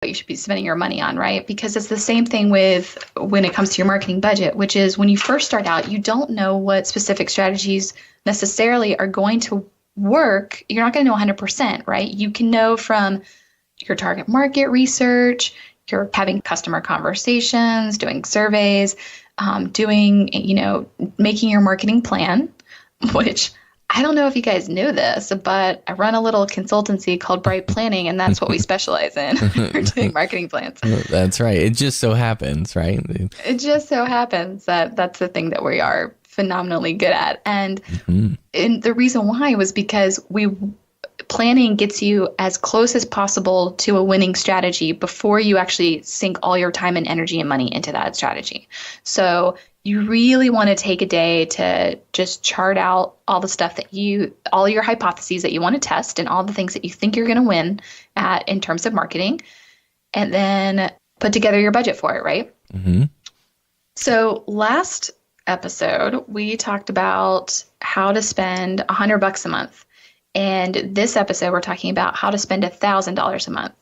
what you should be spending your money on, right? Because it's the same thing with when it comes to your marketing budget, which is when you first start out, you don't know what specific strategies necessarily are going to work. You're not going to know 100%, right? You can know from your target market research, you're having customer conversations, doing surveys, making your marketing plan, which I don't know if you guys know this, but I run a little consultancy called Bright Planning, and that's what we specialize in. We're doing marketing plans. That's right. It just so happens, right? It just so happens that that's the thing that we are phenomenally good at. And, and the reason why was because planning gets you as close as possible to a winning strategy before you actually sink all your time and energy and money into that strategy. So you really want to take a day to just chart out all the stuff all your hypotheses that you want to test and all the things that you think you're going to win at in terms of marketing, and then put together your budget for it, right? Mm-hmm. So last episode, we talked about how to spend $100 a month. And this episode, we're talking about how to spend $1,000 a month,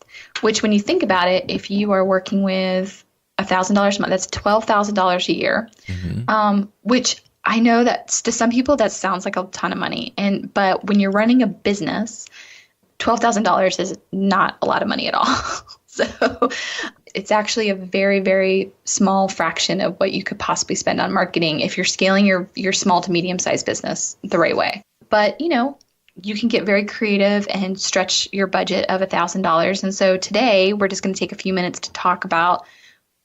which when you think about it, if you are working with $1,000 a month, that's $12,000 a year, which I know that to some people that sounds like a ton of money. But when you're running a business, $12,000 is not a lot of money at all. So it's actually a very, very small fraction of what you could possibly spend on marketing if you're scaling your small to medium sized business the right way. But, you can get very creative and stretch your budget of $1,000. And so today we're just going to take a few minutes to talk about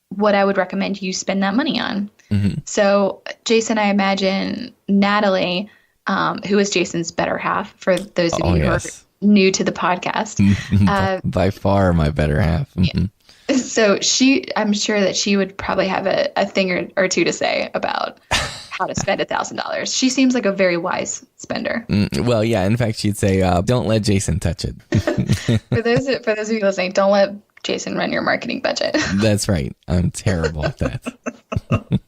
what I would recommend you spend that money on. Mm-hmm. So Jason, I imagine Natalie, who is Jason's better half, for those of you who are new to the podcast. By far my better half. Mm-hmm. Yeah. So I'm sure that she would probably have a thing or two to say about how to spend $1,000. She seems like a very wise spender. Well, yeah. In fact, she'd say, don't let Jason touch it. For those of you listening, don't let Jason run your marketing budget. That's right. I'm terrible at that.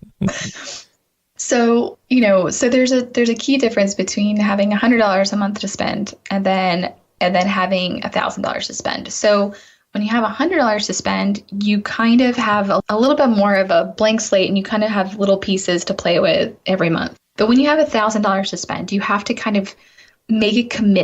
So there's a key difference between having $100 a month to spend and then having $1,000 to spend. So when you have $100 to spend, you kind of have a little bit more of a blank slate, and you kind of have little pieces to play with every month. But when you have $1,000 to spend, you have to kind of make a commitment